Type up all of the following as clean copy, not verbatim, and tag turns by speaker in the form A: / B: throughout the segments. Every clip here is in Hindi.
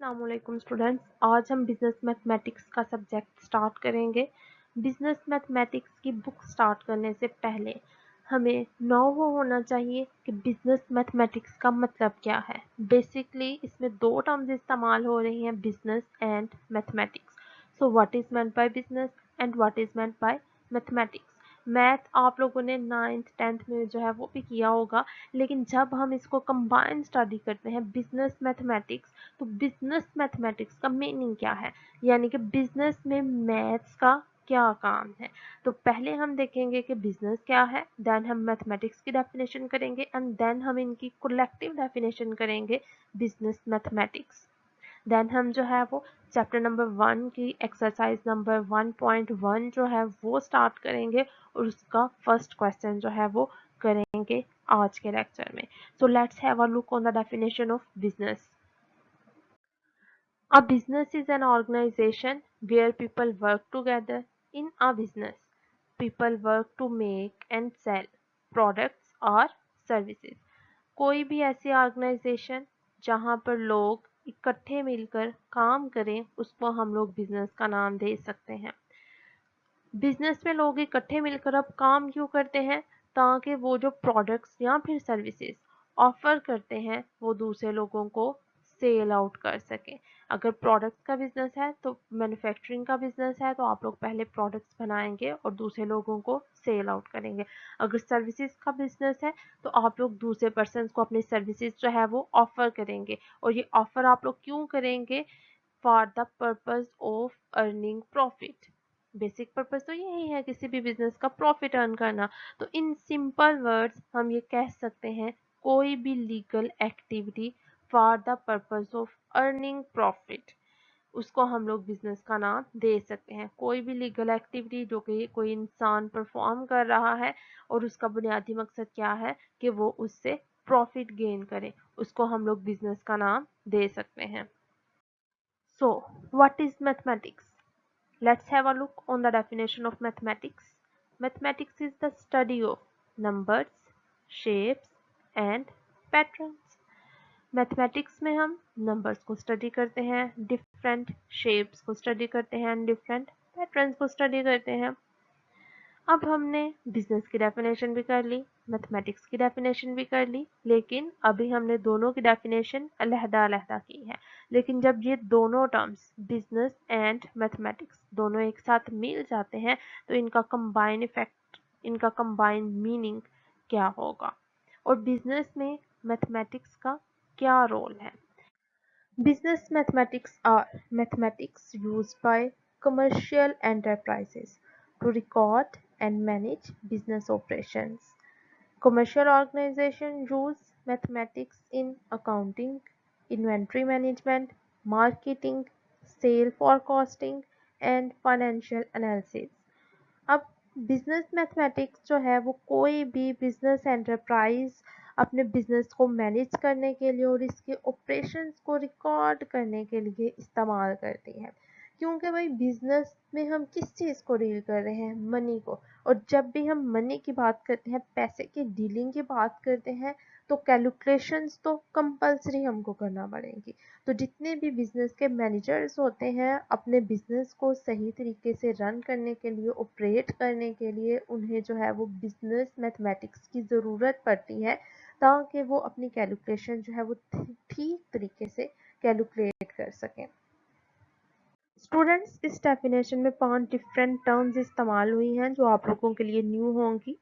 A: अस्सलामुअलैकुम स्टूडेंट्स, आज हम बिज़नेस मैथमेटिक्स का सब्जेक्ट स्टार्ट करेंगे। बिज़नेस मैथमेटिक्स की बुक स्टार्ट करने से पहले हमें नो वो होना चाहिए कि बिज़नेस मैथमेटिक्स का मतलब क्या है। बेसिकली इसमें दो टर्म्स इस्तेमाल हो रही हैं, business and mathematics. So what is meant by business and what is meant by mathematics. Math आप लोगों ने 9th 10th में जो है वो भी किया होगा, लेकिन जब हम इसको कंबाइन स्टडी करते हैं बिज़नेस मैथमेटिक्स, तो बिजनेस मैथमेटिक्स का मीनिंग क्या है, यानी कि बिजनेस में मैथ्स का क्या काम है। तो पहले हम देखेंगे कि बिजनेस क्या है, देन हम मैथमेटिक्स की डेफिनेशन करेंगे एंड देन हम इनकी कलेक्टिव डेफिनेशन करेंगे बिजनेस मैथमेटिक्स। देन हम जो है वो चैप्टर नंबर 1 की एक्सरसाइज नंबर 1.1 जो है वो स्टार्ट करेंगे और उसका फर्स्ट क्वेश्चन जो है वो करेंगे आज के लेक्चर में। So let's have a look on the definition of business. A business is an organization where people work together. In a business, people work to make and sell products or services. कोई भी ऐसी ऑर्गेनाइजेशन जहाँ पर लोग इकट्ठे मिलकर काम करें, उसको हम लोग बिजनेस का नाम दे सकते हैं। बिजनेस में लोग इकट्ठे मिलकर अब काम क्यों करते हैं, ताकि वो जो प्रोडक्ट्स या फिर सर्विसेज ऑफर करते हैं वो दूसरे लोगों को सेल आउट कर सकें। अगर प्रोडक्ट्स का बिजनेस है तो मैन्युफैक्चरिंग का बिजनेस है तो आप लोग पहले प्रोडक्ट्स बनाएंगे और दूसरे लोगों को सेल आउट करेंगे। अगर सर्विसेज का बिजनेस है तो आप लोग दूसरे पर्सन को अपनी सर्विसेज जो है वो ऑफर करेंगे, और ये ऑफर आप लोग क्यों करेंगे, for the purpose of earning profit. Basic purpose तो यही है किसी भी बिजनेस का, प्रॉफिट अर्न करना। तो इन सिंपल वर्ड्स हम ये कह सकते हैं, कोई भी legal activity for the purpose of earning profit, उसको हम लोग बिजनेस का नाम दे सकते हैं। कोई भी लीगल एक्टिविटी जो कि कोई इंसान परफॉर्म कर रहा है और उसका बुनियादी मकसद क्या है कि वो उससे प्रॉफिट गेन करे, उसको हम लोग बिजनेस का नाम दे सकते हैं। So, what is mathematics? Let's have a look on the definition of mathematics. Mathematics is the study of numbers, shapes and patterns. Mathematics में हम नंबर्स को स्टडी करते हैं, डिफरेंट शेप्स को स्टडी करते हैं, डिफरेंट पैटर्न्स को स्टडी करते हैं। अब हमने बिजनेस की डेफिनेशन भी कर ली, मैथमेटिक्स की डेफिनेशन भी कर ली, लेकिन अभी हमने दोनों की डेफिनेशन अलहदा-अलहदा की है। लेकिन जब ये दोनों टर्म्स बिजनेस एंड मैथमेटिक्स दोनों एक साथ मिल जाते हैं तो इनका कंबाइन इफेक्ट, इनका कंबाइन मीनिंग क्या होगा, और बिजनेस में मैथमेटिक्स का क्या रोल है। Business mathematics are mathematics used by commercial enterprises to record and manage business operations. Commercial organizations use mathematics in accounting, inventory management, marketing, sale forecasting, and financial analysis. अब बिजनेस मैथमेटिक्स जो है वो कोई भी बिजनेस एंटरप्राइज अपने बिजनेस को मैनेज करने के लिए और इसके ऑपरेशंस को रिकॉर्ड करने के लिए इस्तेमाल करती है। क्योंकि भाई बिजनेस में हम किस चीज़ को डील कर रहे हैं, मनी को, और जब भी हम मनी की बात करते हैं, पैसे की डीलिंग की बात करते हैं, तो कैलकुलेशंस तो कंपलसरी हमको करना पड़ेगी। तो जितने भी बिजनेस के मैनेजर्स होते हैं, अपने बिजनेस को सही तरीके से रन करने के लिए, ऑपरेट करने के लिए उन्हें जो है वो बिजनेस मैथमेटिक्स की ज़रूरत पड़ती है, ताकि वो अपनी कैलकुलेशन जो है वो ठीक तरीके से कैलकुलेट कर सकें। स्टूडेंट्स, इस डेफिनेशन में 5 डिफरेंट टर्म्स इस्तेमाल हुई हैं जो आप लोगों के लिए न्यू होंगी।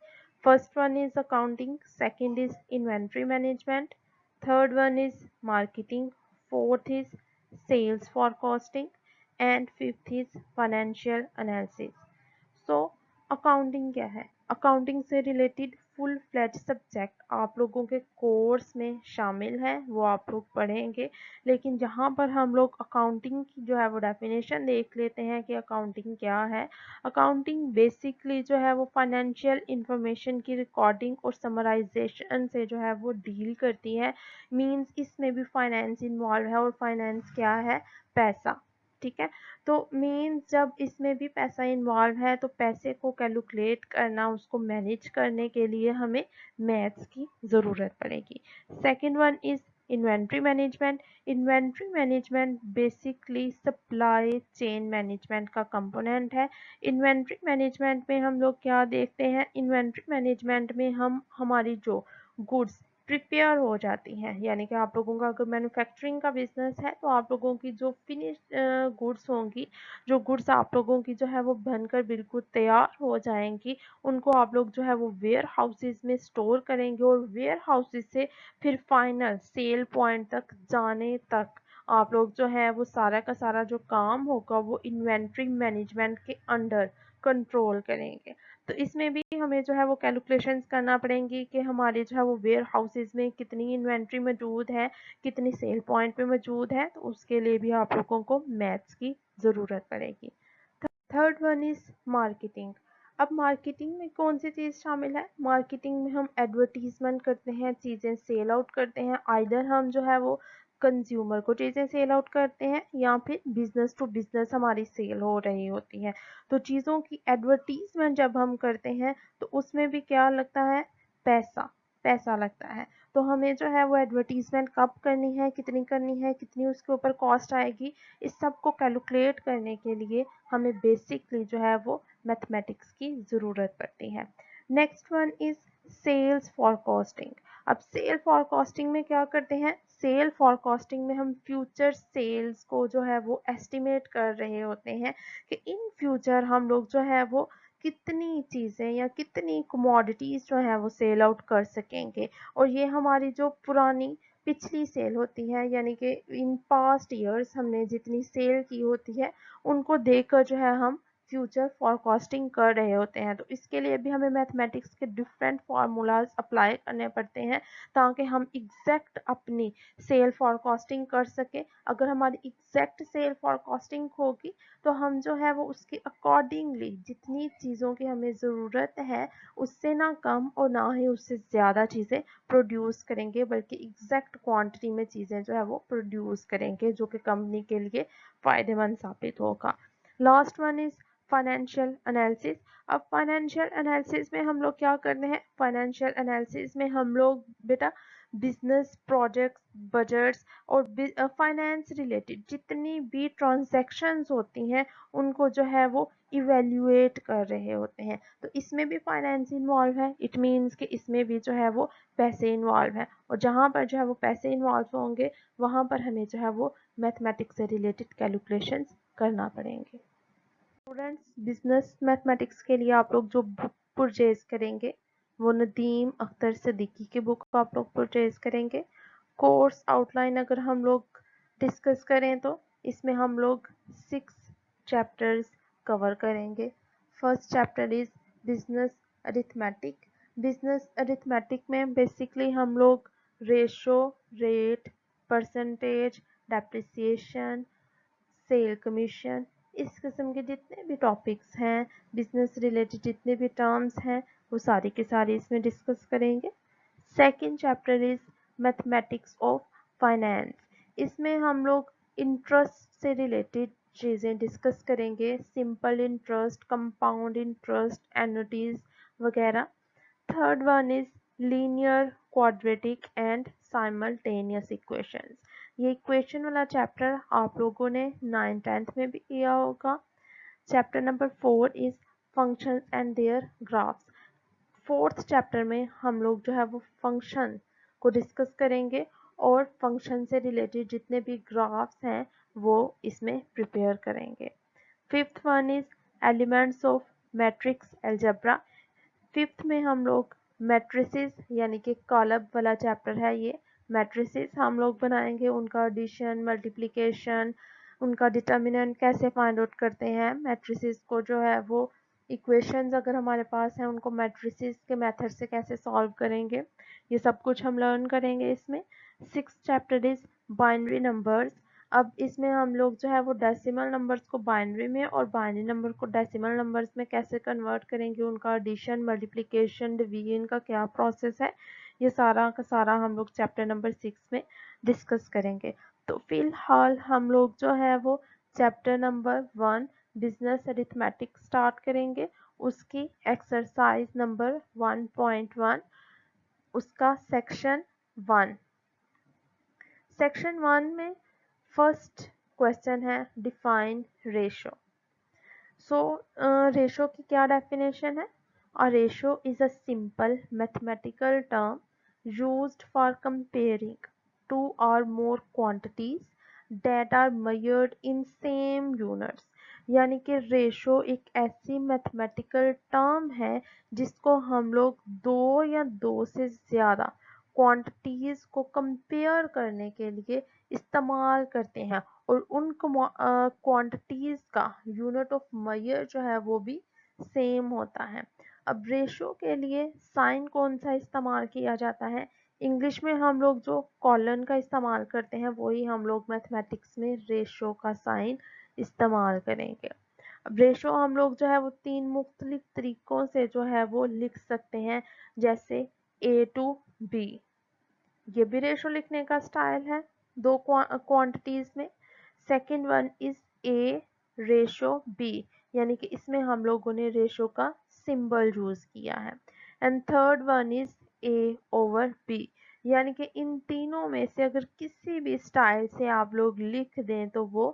A: First one is accounting, second is inventory management, third one is marketing, fourth is sales forecasting and fifth is financial analysis. So accounting क्या है? अकाउंटिंग से रिलेटेड फुल फ्लेज सब्जेक्ट आप लोगों के कोर्स में शामिल है, वो आप लोग पढ़ेंगे। लेकिन जहाँ पर हम लोग अकाउंटिंग की जो है वो डेफिनेशन देख लेते हैं कि अकाउंटिंग क्या है। अकाउंटिंग बेसिकली जो है वो फाइनेंशियल इंफॉर्मेशन की रिकॉर्डिंग और समराइजेशन से जो है वो डील करती है। मींस इसमें भी फाइनेंस इन्वॉल्व है, और फाइनेंस क्या है? पैसा। ठीक है, तो मीन्स जब इसमें भी पैसा इन्वॉल्व है तो पैसे को कैलकुलेट करना, उसको मैनेज करने के लिए हमें मैथ्स की ज़रूरत पड़ेगी। Second one is inventory management basically supply chain management का कंपोनेंट है। इन्वेंट्री मैनेजमेंट में हम लोग क्या देखते हैं, इन्वेंट्री मैनेजमेंट में हम हमारी जो गुड्स प्रिपेयर हो जाती हैं, यानी कि आप लोगों का अगर मैन्युफैक्चरिंग का बिजनेस है तो आप लोगों की जो फिनिश गुड्स होंगी, जो गुड्स आप लोगों की जो है वो बनकर बिल्कुल तैयार हो जाएंगी, उनको आप लोग जो है वो वेयर हाउसेज में स्टोर करेंगे और वेयर हाउसेज से फिर फाइनल सेल पॉइंट तक जाने तक आप लोग जो है वो सारा का सारा जो काम होगा वो इन्वेंट्री मैनेजमेंट के अंडर कंट्रोल करेंगे। तो इसमें भी हमें जो है वो कैलकुलेशंस करना पड़ेंगी कि हमारे जो है वो वेयर हाउसेज में कितनी इन्वेंट्री मौजूद है, कितनी सेल पॉइंट पे मौजूद है, तो उसके लिए भी आप लोगों को मैथ्स की ज़रूरत पड़ेगी। Third one is marketing. अब मार्केटिंग में कौन सी चीज़ शामिल है, मार्केटिंग में हम एडवर्टीजमेंट करते हैं, चीज़ें सेल आउट करते हैं, आइदर हम जो है वो कंज्यूमर को चीज़ें सेल आउट करते हैं या फिर बिजनेस टू बिजनेस हमारी सेल हो रही होती है। तो चीज़ों की एडवर्टीजमेंट जब हम करते हैं तो उसमें भी क्या लगता है, पैसा, पैसा लगता है। तो हमें जो है वो एडवर्टीजमेंट कब करनी है, कितनी उसके ऊपर कॉस्ट आएगी, इस सब को कैलकुलेट करने के लिए हमें बेसिकली जो है वो मैथमेटिक्स की ज़रूरत पड़ती है। Next one is sales forecasting. अब सेल फॉरकास्टिंग में क्या करते हैं, सेल फॉरकास्टिंग में हम फ्यूचर सेल्स को जो है वो एस्टिमेट कर रहे होते हैं कि इन फ्यूचर हम लोग जो है वो कितनी चीज़ें या कितनी कमोडिटीज़ जो है वो सेल आउट कर सकेंगे। और ये हमारी जो पुरानी पिछली सेल होती है, यानी कि इन पास्ट ईयर्स हमने जितनी सेल की होती है उनको देखकर जो है हम फ्यूचर फॉरकास्टिंग कर रहे होते हैं। तो इसके लिए भी हमें मैथमेटिक्स के डिफरेंट फार्मूलाज अप्लाई करने पड़ते हैं ताकि हम एग्जैक्ट अपनी सेल फॉरकास्टिंग कर सकें। अगर हमारी एग्जैक्ट सेल फॉरकास्टिंग होगी तो हम जो है वो उसके अकॉर्डिंगली जितनी चीज़ों की हमें ज़रूरत है उससे ना कम और ना ही उससे ज़्यादा चीज़ें प्रोड्यूस करेंगे, बल्कि एग्जैक्ट क्वांटिटी में चीज़ें जो है वो प्रोड्यूस करेंगे जो कि कंपनी के लिए फ़ायदेमंद साबित होगा। Last one is financial analysis. अब फाइनेंशियल एनालिसिस में हम लोग क्या करते हैं, फाइनेंशियल एनालिसिस में हम लोग बेटा बिजनेस प्रोजेक्ट्स, बजट्स और फाइनेंस रिलेटेड जितनी भी ट्रांजैक्शंस होती हैं उनको जो है वो इवेल्युएट कर रहे होते हैं। तो इसमें भी फाइनेंस इन्वॉल्व है, इट मीन्स कि इसमें भी जो है वो पैसे इन्वॉल्व है, और जहाँ पर जो है वो पैसे इन्वॉल्व होंगे वहाँ पर हमें जो है वो मैथमेटिक्स से रिलेटेड कैलकुलेशंस करना पड़ेंगे। स्टूडेंट्स, बिजनेस मैथमेटिक्स के लिए आप लोग जो बुक परचेज करेंगे वो नदीम अख्तर सिद्दीकी की बुक आप लोग परचेज करेंगे। कोर्स आउटलाइन अगर हम लोग डिस्कस करें तो इसमें हम लोग 6 चैप्टर्स कवर करेंगे। First chapter is business arithmetic. Business arithmetic में बेसिकली हम लोग ratio, rate, percentage, depreciation, sale commission, इस किस्म के जितने भी टॉपिक्स हैं, बिजनेस रिलेटेड जितने भी टर्म्स हैं, वो सारी के सारे इसमें डिस्कस करेंगे। Second chapter is mathematics of finance. इसमें हम लोग इंटरेस्ट से रिलेटेड चीज़ें डिस्कस करेंगे, simple interest, compound interest, annuities वगैरह। Third one is linear, quadratic and simultaneous equations. ये इक्वेशन वाला चैप्टर आप लोगों ने 9th-10th में भी किया होगा। Chapter number 4 is functions and their graphs. Fourth chapter में हम लोग जो है वो फंक्शन को डिस्कस करेंगे और फंक्शन से रिलेटेड जितने भी ग्राफ्स हैं वो इसमें प्रिपेयर करेंगे। Fifth one is elements of matrix algebra. Fifth में हम लोग मैट्रिसेस यानी कि कॉलम वाला चैप्टर है ये। मैट्रिसेस हम लोग बनाएंगे, उनका एडिशन, मल्टीप्लिकेशन, उनका डिटर्मिनेंट कैसे फाइंड आउट करते हैं, मैट्रिसेस को जो है वो इक्वेशंस अगर हमारे पास हैं उनको मैट्रिसेस के मेथड से कैसे सॉल्व करेंगे, ये सब कुछ हम लर्न करेंगे इसमें। Sixth chapter is binary numbers. अब इसमें हम लोग जो है वो डेसिमल नंबर्स को बाइनरी में और बाइनरी नंबर को डेसिमल नंबर्स में कैसे कन्वर्ट करेंगे, उनका एडिशन, मल्टीप्लिकेशन, डिवीजन का क्या प्रोसेस है, ये सारा का सारा हम लोग चैप्टर नंबर 6 में डिस्कस करेंगे। तो फिलहाल हम लोग जो है वो chapter number 1 business arithmetic start करेंगे। उसकी एक्सरसाइज नंबर 1.1, उसका सेक्शन 1 सेक्शन 1 में फर्स्ट क्वेश्चन है डिफाइन रेशो। सो रेशो की क्या डेफिनेशन है? A ratio is a simple mathematical term used for comparing two or more quantities that are measured in same units। यानी कि रेशो एक ऐसी मैथमेटिकल टर्म है जिसको हम लोग दो या दो से ज़्यादा क्वांटिटीज़ को कंपेयर करने के लिए इस्तेमाल करते हैं, और उन क्वांटिटीज़ का यूनिट ऑफ मेजर जो है वो भी सेम होता है। अब रेशो के लिए साइन कौन सा इस्तेमाल किया जाता है? इंग्लिश में हम लोग जो कॉलन का इस्तेमाल करते हैं वही हम लोग मैथमेटिक्स में रेशो का साइन इस्तेमाल करेंगे। अब रेशो हम लोग जो है वो 3 मुख्तलिफ तरीकों से जो है वो लिख सकते हैं, जैसे A to B। ये भी रेशो लिखने का स्टाइल है दो क्वांटिटीज में। Second one is A ratio B, यानी कि इसमें हम लोगों ने रेशो का सिंबल यूज किया है। And third one is A over B, यानी कि इन तीनों में से अगर किसी भी स्टाइल से आप लोग लिख दें तो वो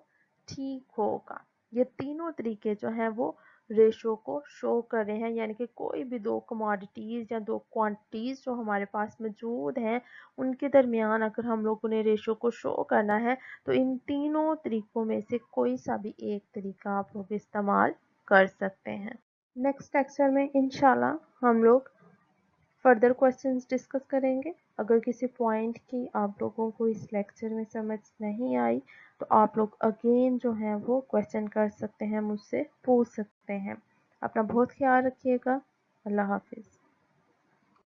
A: ठीक होगा। ये तीनों तरीके जो हैं वो रेशो को शो कर रहे हैं, यानी कि कोई भी दो कमोडिटीज या दो क्वांटिटीज जो हमारे पास मौजूद हैं उनके दरमियान अगर हम लोगों ने रेशो को शो करना है तो इन तीनों तरीकों में से कोई सा भी एक तरीका आप लोग इस्तेमाल कर सकते हैं। नेक्स्ट लेक्चर में इंशाल्लाह हम लोग फर्दर क्वेश्चंस डिस्कस करेंगे। अगर किसी पॉइंट की आप लोगों को इस लेक्चर में समझ नहीं आई तो आप लोग अगेन जो है वो क्वेश्चन कर सकते हैं, मुझसे पूछ सकते हैं। अपना बहुत ख्याल रखिएगा। अल्लाह हाफिज़।